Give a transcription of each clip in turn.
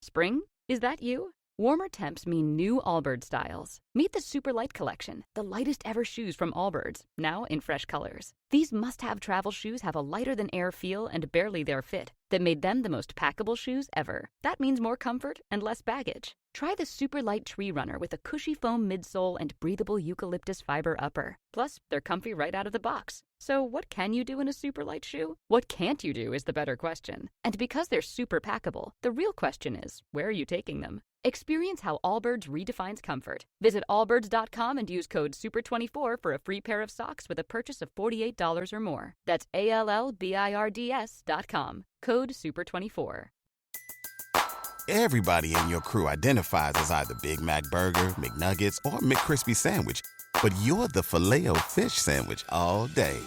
Spring? Is that you? Warmer temps mean new Allbirds styles. Meet the Super Light Collection, the lightest ever shoes from Allbirds, now in fresh colors. These must-have travel shoes have a lighter-than-air feel and barely-there fit that made them the most packable shoes ever. That means more comfort and less baggage. Try the Super Light Tree Runner with a cushy foam midsole and breathable eucalyptus fiber upper. Plus, they're comfy right out of the box. So what can you do in a super light shoe? What can't you do is the better question. And because they're super packable, the real question is, where are you taking them? Experience how Allbirds redefines comfort. Visit allbirds.com and use code SUPER24 for a free pair of socks with a purchase of $48 or more. That's ALLBIRDS.com. Code SUPER24. Everybody in your crew identifies as either Big Mac Burger, McNuggets, or McCrispy Sandwich. But you're the Filet-O-Fish Sandwich all day.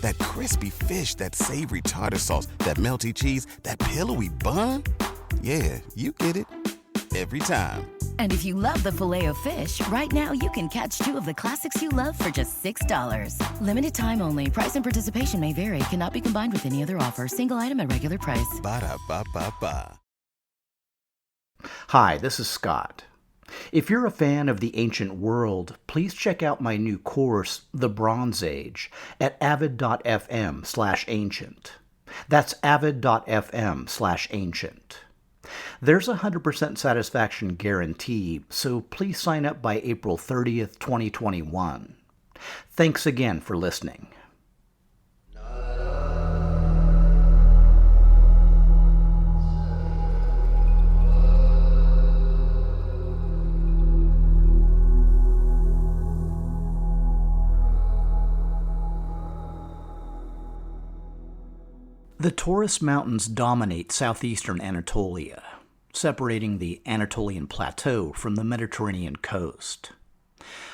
That crispy fish, that savory tartar sauce, that melty cheese, that pillowy bun. Yeah, you get it. Every time. And if you love the Filet-O-Fish, right now you can catch two of the classics you love for just $6. Limited time only. Price and participation may vary. Cannot be combined with any other offer. Single item at regular price. Ba-da-ba-ba-ba. Hi, this is Scott. If you're a fan of the ancient world, please check out my new course, The Bronze Age, at avid.fm/ancient. That's avid.fm/ancient. There's a 100% satisfaction guarantee, so please sign up by April 30th, 2021. Thanks again for listening. The Taurus Mountains dominate southeastern Anatolia, separating the Anatolian Plateau from the Mediterranean coast.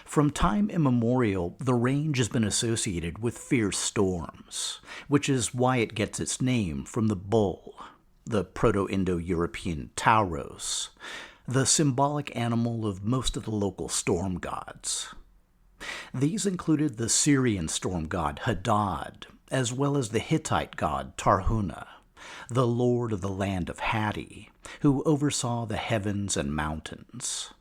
From time immemorial, the range has been associated with fierce storms, which is why it gets its name from the bull, the Proto-Indo-European Tauros, the symbolic animal of most of the local storm gods. These included the Syrian storm god Hadad, as well as the Hittite god Tarhunta, the lord of the land of Hatti, who oversaw the heavens and mountains.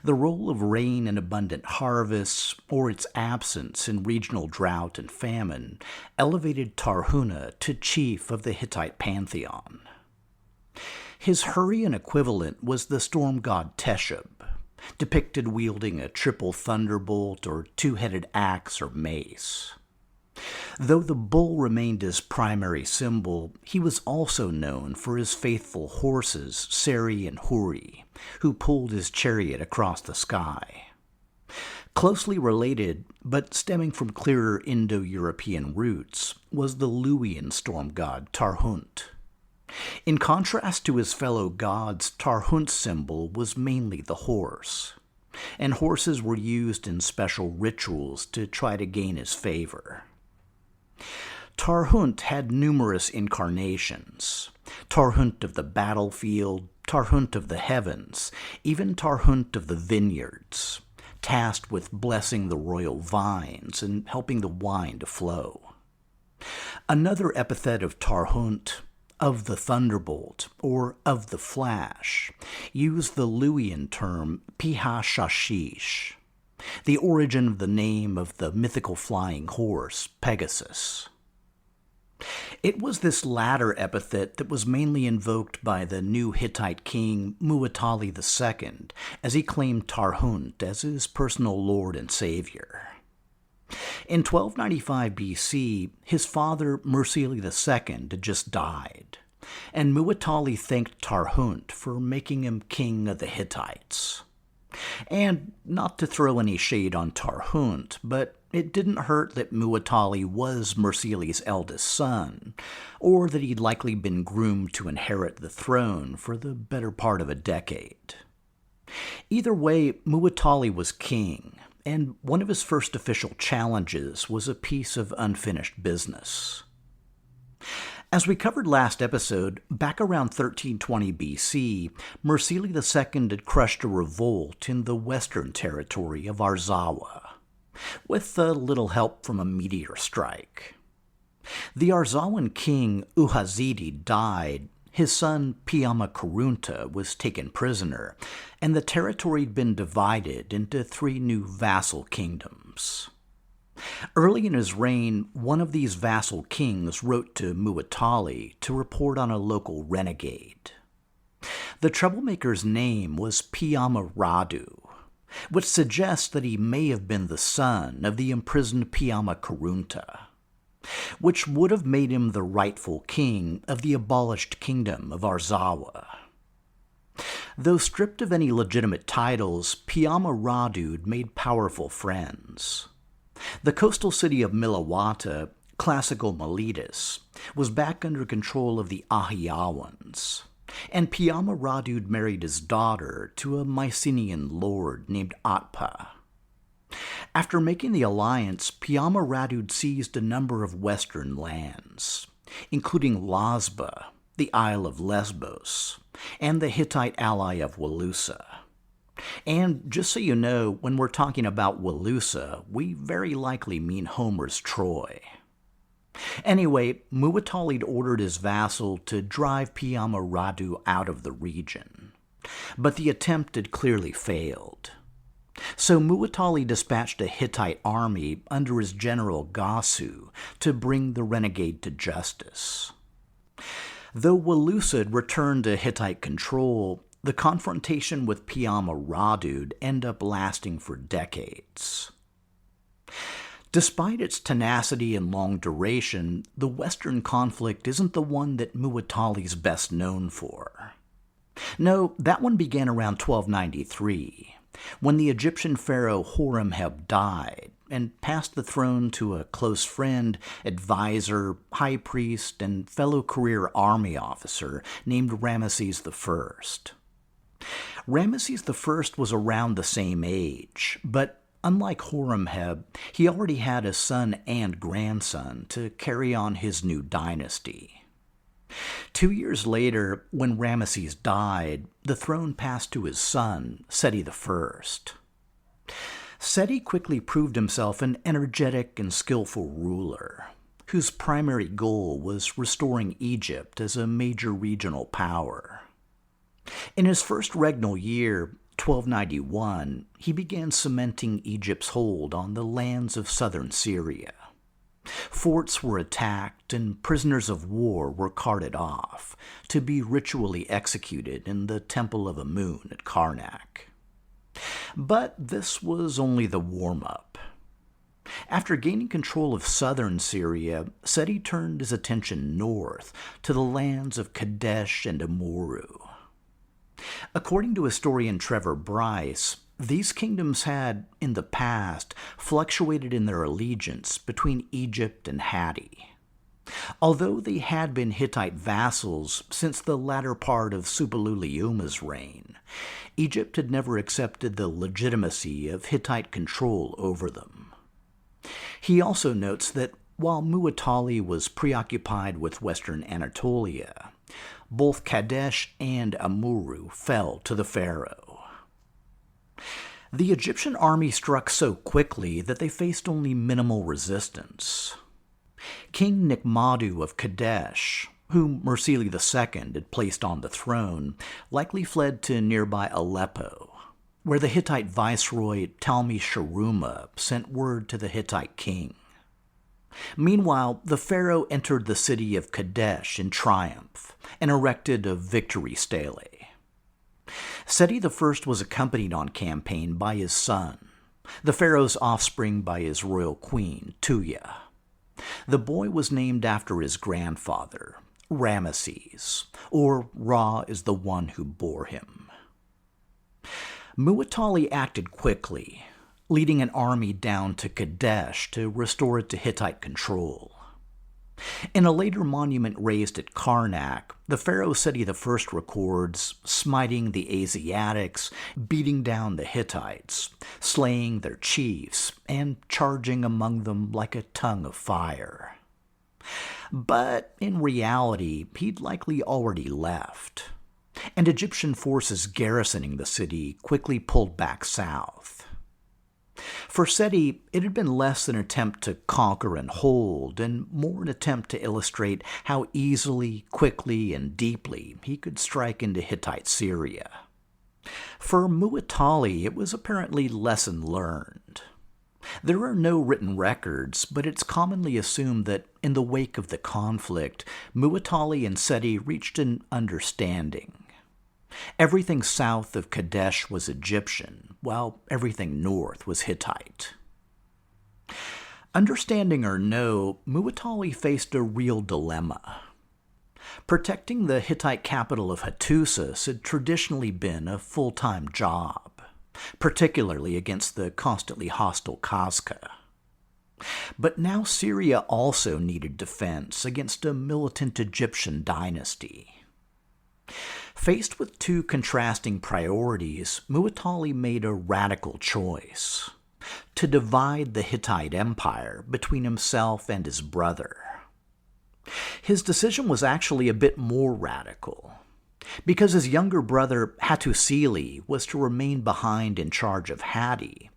The role of rain and abundant harvests, or its absence in regional drought and famine, elevated Tarhunta to chief of the Hittite pantheon. His Hurrian equivalent was the storm god Teshub, depicted wielding a triple thunderbolt or two-headed axe or mace. Though the bull remained his primary symbol, he was also known for his faithful horses, Seri and Huri, who pulled his chariot across the sky. Closely related, but stemming from clearer Indo-European roots, was the Luwian storm god Tarhunt. In contrast to his fellow gods, Tarhunt's symbol was mainly the horse, and horses were used in special rituals to try to gain his favor. Tarhunt had numerous incarnations: Tarhunt of the battlefield, Tarhunt of the heavens, even Tarhunt of the vineyards, tasked with blessing the royal vines and helping the wine to flow. Another epithet of Tarhunt, of the thunderbolt, or of the flash, used the Luwian term Piha-Shashish, the origin of the name of the mythical flying horse, Pegasus. It was this latter epithet that was mainly invoked by the new Hittite king Muwatalli II, as he claimed Tarhunt as his personal lord and savior. In 1295 BC, his father Mursili II had just died, and Muwatalli thanked Tarhunt for making him king of the Hittites. And not to throw any shade on Tarhunt, but it didn't hurt that Muwatalli was Mursili's eldest son, or that he'd likely been groomed to inherit the throne for the better part of a decade. Either way, Muwatalli was king, and one of his first official challenges was a piece of unfinished business. As we covered last episode, back around 1320 BC, Mursili II had crushed a revolt in the western territory of Arzawa, with a little help from a meteor strike. The Arzawan king Uhazidi died, his son Piama-Kurunta was taken prisoner, and the territory had been divided into 3 new vassal kingdoms. Early in his reign, one of these vassal kings wrote to Muwatalli to report on a local renegade. The troublemaker's name was Piama-Radu, which suggests that he may have been the son of the imprisoned Piama-Kurunta, which would have made him the rightful king of the abolished kingdom of Arzawa. Though stripped of any legitimate titles, Piama-Radu made powerful friends. The coastal city of Milawata, classical Miletus, was back under control of the Ahiawans, and Piama-Radu married his daughter to a Mycenaean lord named Atpa. After making the alliance, Piama-Radu seized a number of western lands, including Lasba, the Isle of Lesbos, and the Hittite ally of Walusa. And just so you know, when we're talking about Walusa, we very likely mean Homer's Troy. Anyway, Muwatalli ordered his vassal to drive Piama-Radu out of the region, but the attempt had clearly failed. So Muwatalli dispatched a Hittite army under his general Gasu to bring the renegade to justice. Though Walusa had returned to Hittite control, the confrontation with Piama-Radu ended up lasting for decades. Despite its tenacity and long duration, the Western conflict isn't the one that Muwatalli's best known for. No, that one began around 1293, when the Egyptian pharaoh Horemheb died and passed the throne to a close friend, advisor, high priest, and fellow career army officer named Ramesses I. Ramesses I was around the same age, but unlike Horemheb, he already had a son and grandson to carry on his new dynasty. 2 years later, when Ramesses died, the throne passed to his son, Seti I. Seti quickly proved himself an energetic and skillful ruler, whose primary goal was restoring Egypt as a major regional power. In his first regnal year, 1291, he began cementing Egypt's hold on the lands of southern Syria. Forts were attacked and prisoners of war were carted off to be ritually executed in the Temple of Amun at Karnak. But this was only the warm-up. After gaining control of southern Syria, Seti turned his attention north to the lands of Qadesh and Amurru. According to historian Trevor Bryce, these kingdoms had, in the past, fluctuated in their allegiance between Egypt and Hatti. Although they had been Hittite vassals since the latter part of Suppiluliuma's reign, Egypt had never accepted the legitimacy of Hittite control over them. He also notes that while Muwatalli was preoccupied with western Anatolia, both Qadesh and Amurru fell to the pharaoh. The Egyptian army struck so quickly that they faced only minimal resistance. King Nikmadu of Qadesh, whom Mursili II had placed on the throne, likely fled to nearby Aleppo, where the Hittite viceroy Talmi Sharuma sent word to the Hittite king. Meanwhile, the pharaoh entered the city of Qadesh in triumph and erected a victory stele. Seti I was accompanied on campaign by his son, the pharaoh's offspring by his royal queen, Tuya. The boy was named after his grandfather, Ramesses, or Ra is the one who bore him. Muwatalli acted quickly, leading an army down to Qadesh to restore it to Hittite control. In a later monument raised at Karnak, the pharaoh Seti I records smiting the Asiatics, beating down the Hittites, slaying their chiefs, and charging among them like a tongue of fire. But in reality, he'd likely already left, and Egyptian forces garrisoning the city quickly pulled back south. For Seti, it had been less an attempt to conquer and hold, and more an attempt to illustrate how easily, quickly, and deeply he could strike into Hittite Syria. For Muwatalli, it was apparently lesson learned. There are no written records, but it's commonly assumed that in the wake of the conflict, Muwatalli and Seti reached an understanding. Everything south of Qadesh was Egyptian, while everything north was Hittite. Understanding or no, Muwatalli faced a real dilemma. Protecting the Hittite capital of Hattusili had traditionally been a full-time job, particularly against the constantly hostile Qadesh. But now Syria also needed defense against a militant Egyptian dynasty. Faced with two contrasting priorities, Muwatalli made a radical choice: to divide the Hittite Empire between himself and his brother. His decision was actually a bit more radical, because his younger brother Hattusili was to remain behind in charge of Hatti,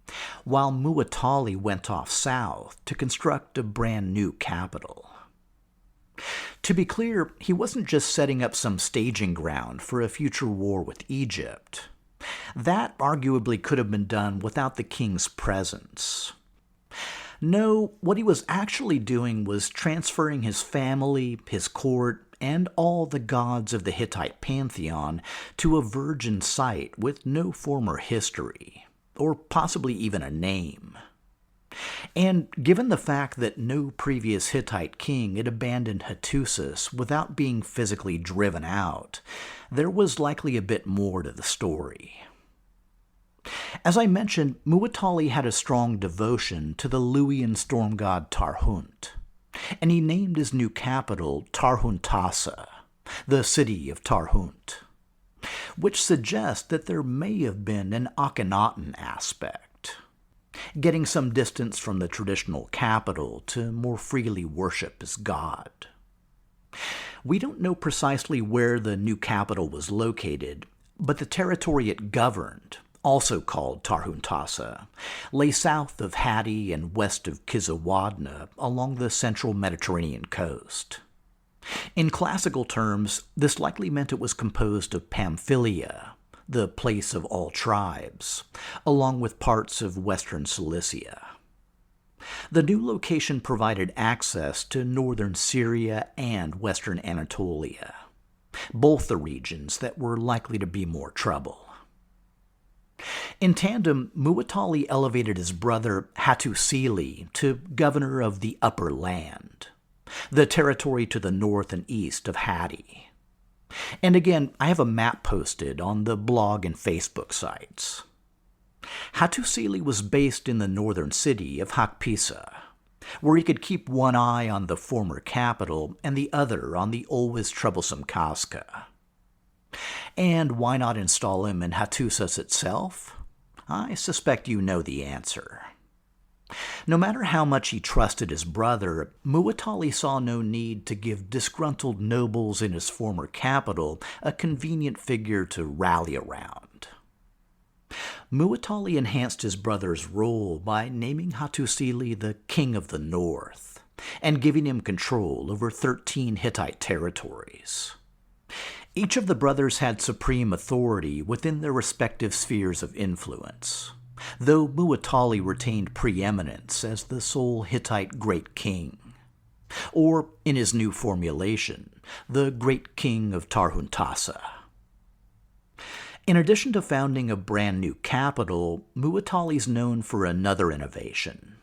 while Muwatalli went off south to construct a brand new capital. To be clear, he wasn't just setting up some staging ground for a future war with Egypt. That arguably could have been done without the king's presence. No, what he was actually doing was transferring his family, his court, and all the gods of the Hittite pantheon to a virgin site with no former history, or possibly even a name. And given the fact that no previous Hittite king had abandoned Hattusili without being physically driven out, there was likely a bit more to the story. As I mentioned, Muwatalli had a strong devotion to the Luwian storm god Tarhunt, and he named his new capital Tarhuntassa, the city of Tarhunt, which suggests that there may have been an Akhenaten aspect, getting some distance from the traditional capital to more freely worship his god. We don't know precisely where the new capital was located, but the territory it governed, also called Tarhuntassa, lay south of Hatti and west of Kizawadna along the central Mediterranean coast. In classical terms, this likely meant it was composed of Pamphylia, the place of all tribes, along with parts of western Cilicia. The new location provided access to northern Syria and western Anatolia, both the regions that were likely to be more trouble. In tandem, Muwatalli elevated his brother Hattusili to governor of the Upper Land, the territory to the north and east of Hatti. And again, I have a map posted on the blog and Facebook sites. Hattusili was based in the northern city of Hakpissa, where he could keep one eye on the former capital and the other on the always troublesome Qadesh. And why not install him in Hattusili itself? I suspect you know the answer. No matter how much he trusted his brother, Muwatalli saw no need to give disgruntled nobles in his former capital a convenient figure to rally around. Muwatalli enhanced his brother's role by naming Hattusili the King of the North and giving him control over 13 Hittite territories. Each of the brothers had supreme authority within their respective spheres of influence, though Muwatalli retained preeminence as the sole Hittite great king, or, in his new formulation, the great king of Tarhuntassa. In addition to founding a brand new capital, Muwatalli's known for another innovation: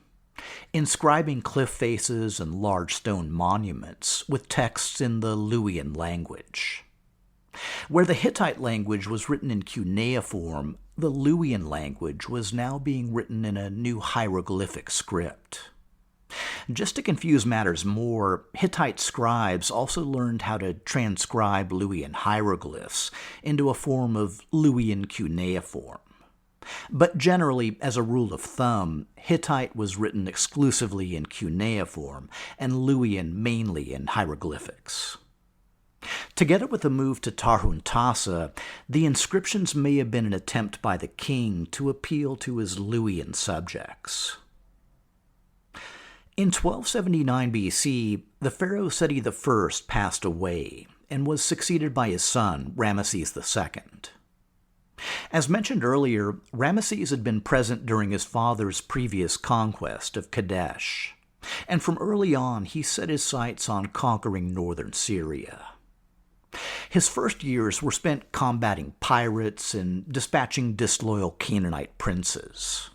inscribing cliff faces and large stone monuments with texts in the Luwian language. Where the Hittite language was written in cuneiform, the Luwian language was now being written in a new hieroglyphic script. Just to confuse matters more, Hittite scribes also learned how to transcribe Luwian hieroglyphs into a form of Luwian cuneiform. But generally, as a rule of thumb, Hittite was written exclusively in cuneiform and Luwian mainly in hieroglyphics. Together with the move to Tarhuntassa, the inscriptions may have been an attempt by the king to appeal to his Luwian subjects. In 1279 BC, the pharaoh Seti I passed away and was succeeded by his son, Ramesses II. As mentioned earlier, Ramesses had been present during his father's previous conquest of Qadesh, and from early on he set his sights on conquering northern Syria. His first years were spent combating pirates and dispatching disloyal Canaanite princes.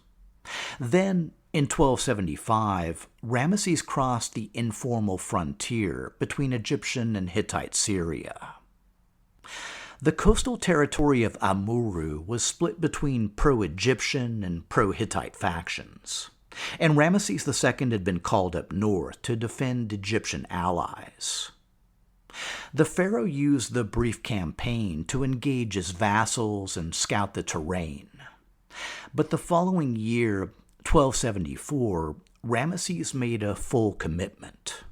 Then, in 1275, Ramesses crossed the informal frontier between Egyptian and Hittite Syria. The coastal territory of Amurru was split between pro-Egyptian and pro-Hittite factions, and Ramesses II had been called up north to defend Egyptian allies. The pharaoh used the brief campaign to engage his vassals and scout the terrain. But the following year, 1274, Ramesses made a full commitment.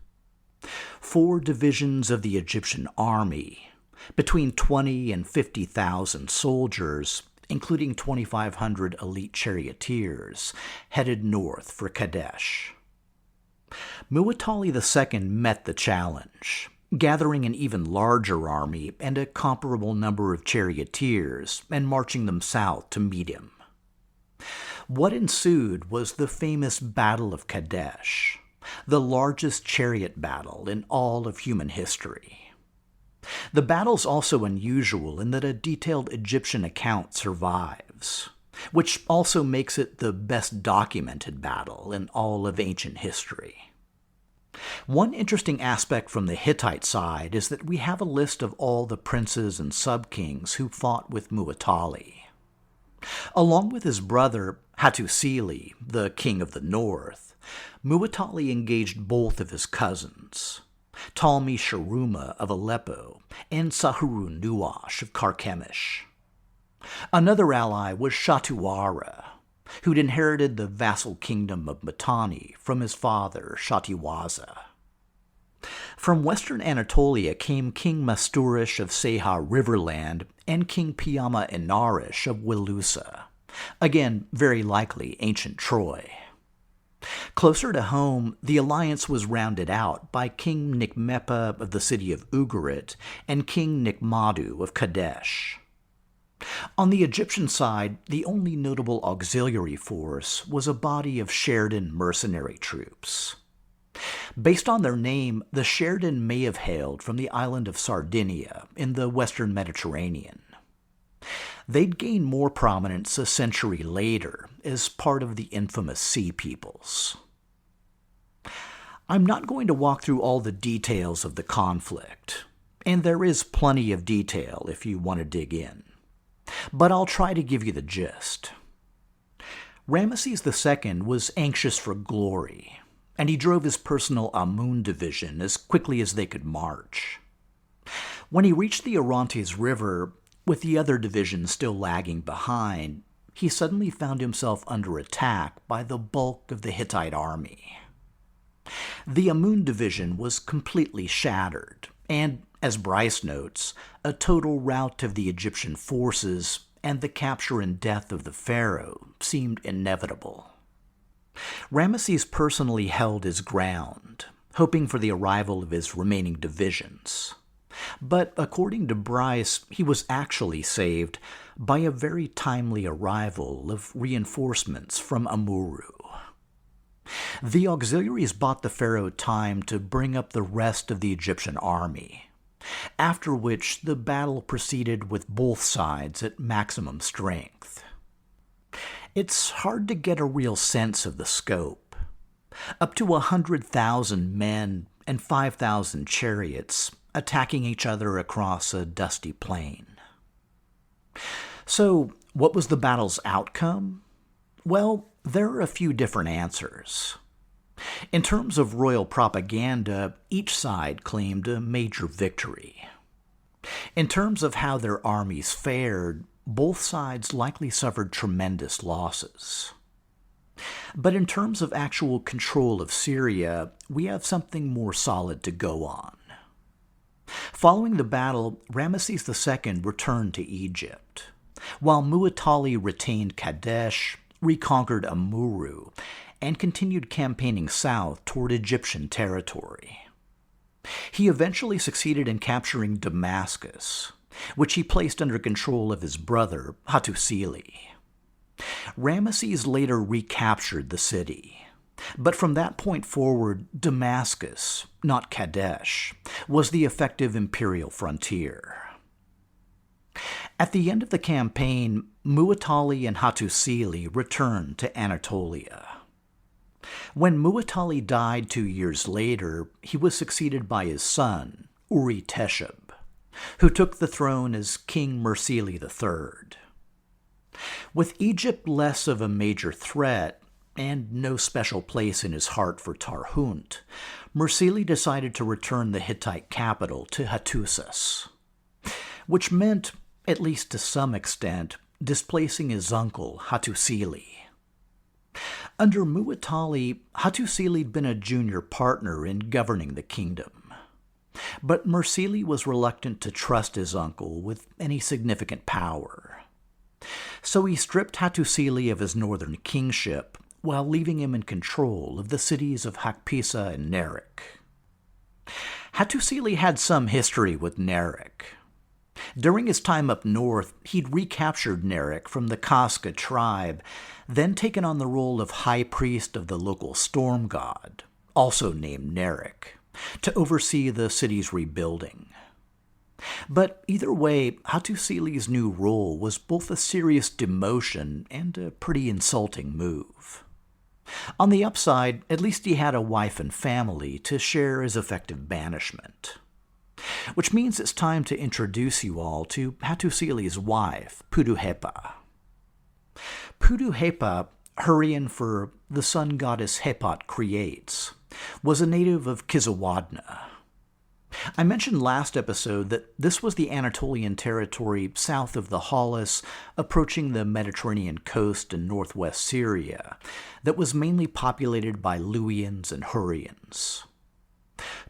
4 divisions of the Egyptian army, between 20 and 50,000 soldiers, including 2,500 elite charioteers, headed north for Qadesh. Muwatalli II met the challenge, gathering an even larger army and a comparable number of charioteers and marching them south to meet him. What ensued was the famous Battle of Qadesh, the largest chariot battle in all of human history. The battle's also unusual in that a detailed Egyptian account survives, which also makes it the best documented battle in all of ancient history. One interesting aspect from the Hittite side is that we have a list of all the princes and sub-kings who fought with Muwatalli. Along with his brother Hattusili, the king of the north, Muwatalli engaged both of his cousins, Ptolemy Sharuma of Aleppo and Sahuru Nuash of Carchemish. Another ally was Shatuara, who'd inherited the vassal kingdom of Mitanni from his father Shatiwaza. From western Anatolia came King Masturish of Seha Riverland and King Piyama Inarish of Wilusa, again very likely ancient Troy. Closer to home, the alliance was rounded out by King Nikmepa of the city of Ugarit and King Nikmadu of Qadesh. On the Egyptian side, the only notable auxiliary force was a body of Sheridan mercenary troops. Based on their name, the Sheridan may have hailed from the island of Sardinia in the western Mediterranean. They'd gain more prominence a century later as part of the infamous Sea Peoples. I'm not going to walk through all the details of the conflict, and there is plenty of detail if you want to dig in, but I'll try to give you the gist. Ramesses II was anxious for glory, and he drove his personal Amun division as quickly as they could march. When he reached the Orontes River, with the other divisions still lagging behind, he suddenly found himself under attack by the bulk of the Hittite army. The Amun division was completely shattered, and, as Bryce notes, a total rout of the Egyptian forces and the capture and death of the pharaoh seemed inevitable. Ramesses personally held his ground, hoping for the arrival of his remaining divisions. But according to Bryce, he was actually saved by a very timely arrival of reinforcements from Amurru. The auxiliaries bought the pharaoh time to bring up the rest of the Egyptian army, after which the battle proceeded with both sides at maximum strength. It's hard to get a real sense of the scope. Up to 100,000 men and 5,000 chariots attacking each other across a dusty plain. So, what was the battle's outcome? Well, there are a few different answers. In terms of royal propaganda, each side claimed a major victory. In terms of how their armies fared, both sides likely suffered tremendous losses. But in terms of actual control of Syria, we have something more solid to go on. Following the battle, Ramesses II returned to Egypt, while Muwatalli retained Qadesh, reconquered Amurru, and continued campaigning south toward Egyptian territory. He eventually succeeded in capturing Damascus, which he placed under control of his brother, Hattusili. Ramesses later recaptured the city, but from that point forward, Damascus, not Qadesh, was the effective imperial frontier. At the end of the campaign, Muwatalli and Hattusili returned to Anatolia. When Muwatalli died 2 years later, he was succeeded by his son, Urhi-Teshub, who took the throne as King Mursili III. With Egypt less of a major threat, and no special place in his heart for Tarhunt, Mursili decided to return the Hittite capital to Hattusas, which meant, at least to some extent, displacing his uncle, Hattusili. Under Muwatalli, Hattusili had been a junior partner in governing the kingdom, but Mursili was reluctant to trust his uncle with any significant power. So he stripped Hattusili of his northern kingship while leaving him in control of the cities of Hakpissa and Nerik. Hattusili had some history with Nerik. During his time up north, he'd recaptured Nerik from the Kaska tribe, then taken on the role of high priest of the local storm god, also named Nerik, to oversee the city's rebuilding. But either way, Hattusili's new role was both a serious demotion and a pretty insulting move. On the upside, at least he had a wife and family to share his effective banishment. Which means it's time to introduce you all to Hattusili's wife, Puduhepa. Puduhepa, Hurrian for the sun goddess Hepat creates, was a native of Kizawadna. I mentioned last episode that this was the Anatolian territory south of the Halys, approaching the Mediterranean coast in northwest Syria, that was mainly populated by Luwians and Hurrians.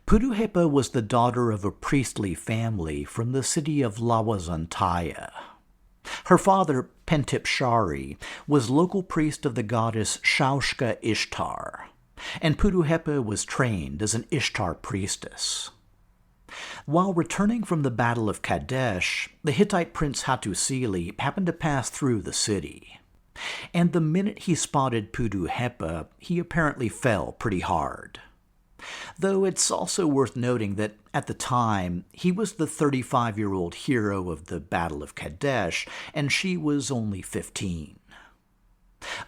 Puduhepa was the daughter of a priestly family from the city of Lawazantaya. Her father, Pentipshari, was local priest of the goddess Shaushka Ishtar, and Puduhepa was trained as an Ishtar priestess. While returning from the Battle of Qadesh, the Hittite prince Hattusili happened to pass through the city, and the minute he spotted Puduhepa, he apparently fell pretty hard. Though it's also worth noting that, at the time, he was the 35-year-old hero of the Battle of Qadesh, and she was only 15.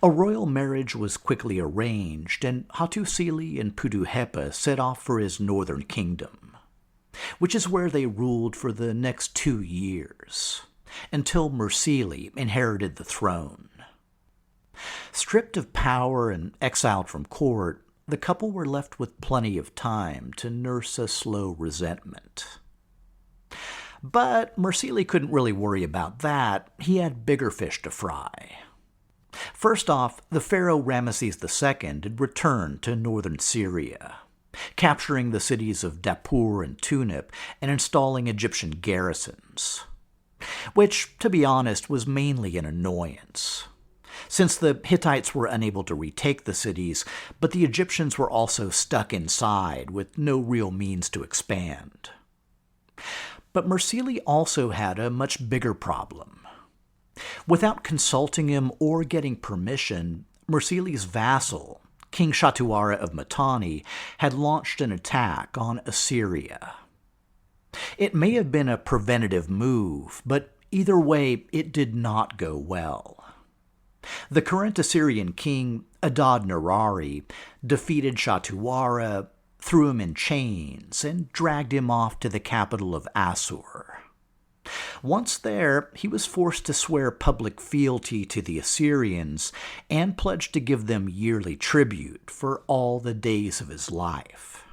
A royal marriage was quickly arranged, and Hattusili and Puduhepa set off for his northern kingdom, which is where they ruled for the next 2 years, until Mursili inherited the throne. Stripped of power and exiled from court, the couple were left with plenty of time to nurse a slow resentment. But Mursili couldn't really worry about that. He had bigger fish to fry. First off, the pharaoh Ramesses II had returned to northern Syria, capturing the cities of Dapur and Tunip and installing Egyptian garrisons, which, to be honest, was mainly an annoyance, since the Hittites were unable to retake the cities, but the Egyptians were also stuck inside with no real means to expand. But Mursili also had a much bigger problem. Without consulting him or getting permission, Mursili's vassal, King Shatuara of Mitanni, had launched an attack on Assyria. It may have been a preventative move, but either way, it did not go well. The current Assyrian king, Adad-nirari, defeated Shatuara, threw him in chains, and dragged him off to the capital of Assur. Once there, he was forced to swear public fealty to the Assyrians and pledged to give them yearly tribute for all the days of his life.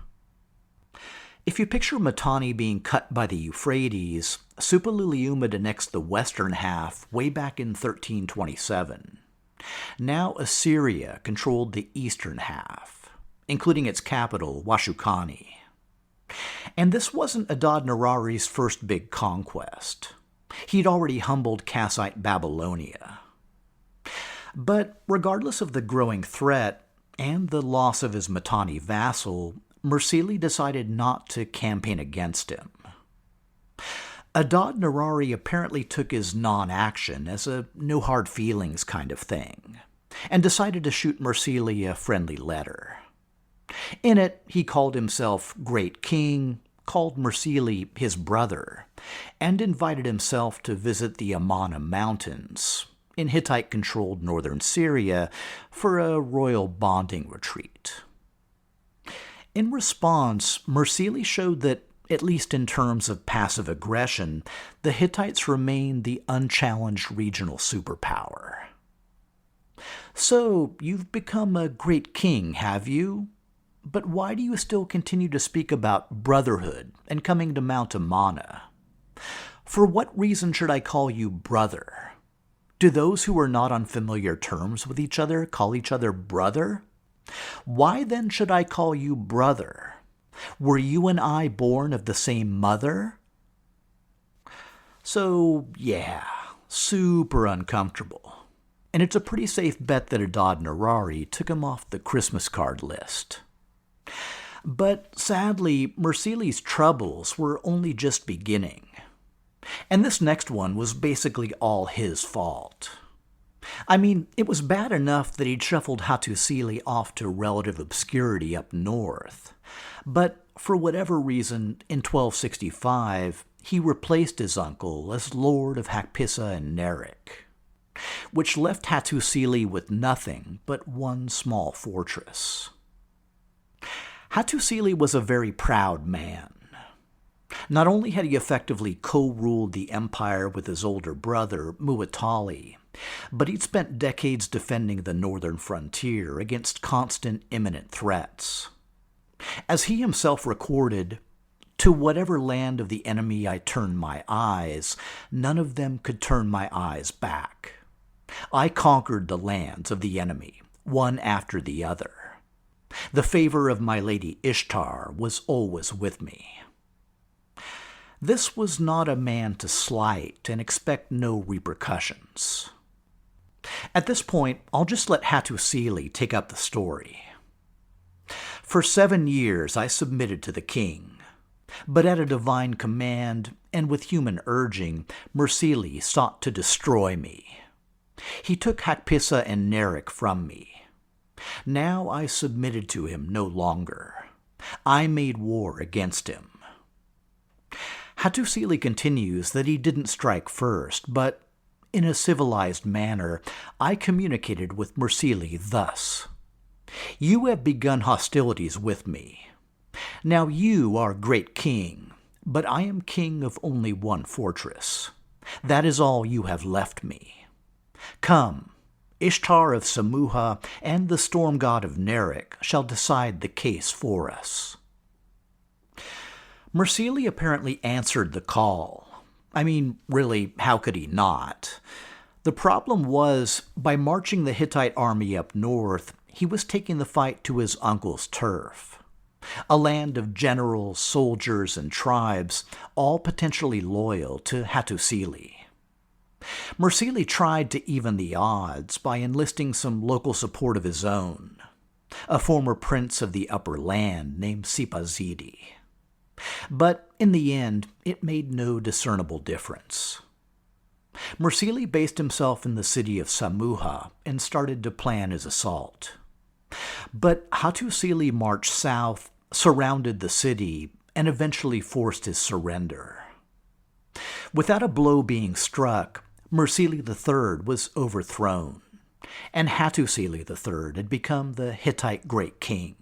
If you picture Mitanni being cut by the Euphrates, Suppiluliuma annexed the western half way back in 1327. Now Assyria controlled the eastern half, including its capital, Washukani. And this wasn't Adad-Nirari's first big conquest. He'd already humbled Kassite Babylonia. But regardless of the growing threat and the loss of his Mitanni vassal, Mursili decided not to campaign against him. Adad-Nirari apparently took his non-action as a no-hard-feelings kind of thing, and decided to shoot Mursili a friendly letter. In it, he called himself Great King, called Mursili his brother, and invited himself to visit the Amanna Mountains in Hittite-controlled northern Syria for a royal bonding retreat. In response, Mursili showed that, at least in terms of passive aggression, the Hittites remained the unchallenged regional superpower. "So, you've become a great king, have you? But why do you still continue to speak about brotherhood and coming to Mount Amanna? For what reason should I call you brother? Do those who are not on familiar terms with each other call each other brother? Why then should I call you brother? Were you and I born of the same mother?" So, yeah, super uncomfortable. And it's a pretty safe bet that Adad-Nirari took him off the Christmas card list. But sadly, Mursili's troubles were only just beginning. And this next one was basically all his fault. I mean, it was bad enough that he'd shuffled Hattusili off to relative obscurity up north. But for whatever reason, in 1265, he replaced his uncle as Lord of Hakpissa and Nerik, which left Hattusili with nothing but one small fortress. Hattusili was a very proud man. Not only had he effectively co-ruled the empire with his older brother, Muwatalli, but he'd spent decades defending the northern frontier against constant imminent threats. As he himself recorded, "To whatever land of the enemy I turned my eyes, none of them could turn my eyes back. I conquered the lands of the enemy, one after the other. The favor of my lady Ishtar was always with me." This was not a man to slight and expect no repercussions. At this point, I'll just let Hattusili take up the story. "For 7 years I submitted to the king, but at a divine command and with human urging, Mursili sought to destroy me. He took Hakpissa and Nerik from me. Now I submitted to him no longer. I made war against him." Hattusili continues that he didn't strike first, but in a civilized manner, I communicated with Mursili thus: "You have begun hostilities with me. Now you are great king, but I am king of only one fortress. That is all you have left me. Come, Ishtar of Samuha and the storm god of Nerik shall decide the case for us." Mursili apparently answered the call. I mean, really, how could he not? The problem was, by marching the Hittite army up north, he was taking the fight to his uncle's turf, a land of generals, soldiers, and tribes, all potentially loyal to Hattusili. Mursili tried to even the odds by enlisting some local support of his own, a former prince of the upper land named Sipazidi. But in the end, it made no discernible difference. Mursili based himself in the city of Samuha and started to plan his assault. But Hattusili marched south, surrounded the city, and eventually forced his surrender. Without a blow being struck, Mursili III was overthrown, and Hattusili III had become the Hittite Great King,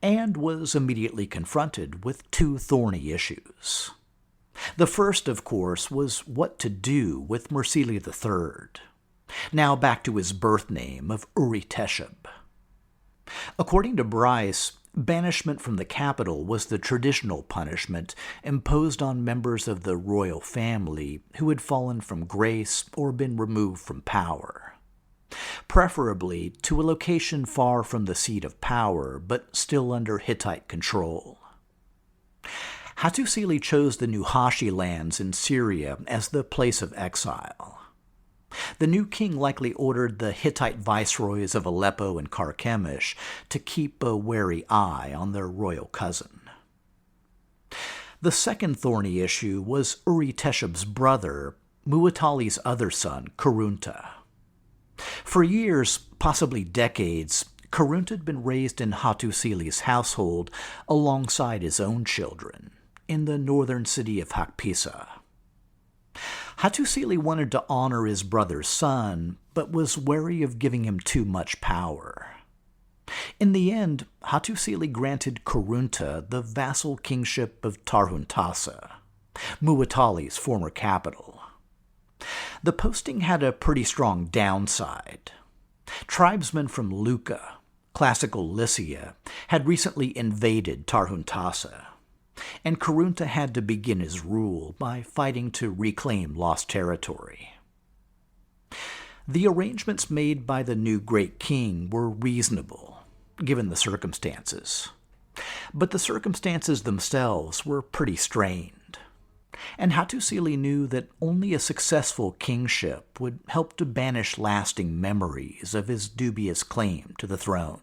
and was immediately confronted with 2 thorny issues. The first, of course, was what to do with Mursili III, now back to his birth name of Urhi-Teshub. According to Bryce, banishment from the capital was the traditional punishment imposed on members of the royal family who had fallen from grace or been removed from power, preferably to a location far from the seat of power but still under Hittite control. Hattusili chose the Nuhashi lands in Syria as the place of exile. The new king likely ordered the Hittite viceroys of Aleppo and Carchemish to keep a wary eye on their royal cousin. The second thorny issue was Urhi-Teshub's brother, Muwatalli's other son, Qarunta. For years, possibly decades, Qarunta had been raised in Hattusili's household alongside his own children in the northern city of Hakpissa. Hattusili wanted to honor his brother's son, but was wary of giving him too much power. In the end, Hattusili granted Qarunta the vassal kingship of Tarhuntassa, Muwatalli's former capital. The posting had a pretty strong downside. Tribesmen from Lucca, classical Lycia, had recently invaded Tarhuntassa, and Qarunta had to begin his rule by fighting to reclaim lost territory. The arrangements made by the new great king were reasonable, given the circumstances. But the circumstances themselves were pretty strained, and Hattusili knew that only a successful kingship would help to banish lasting memories of his dubious claim to the throne.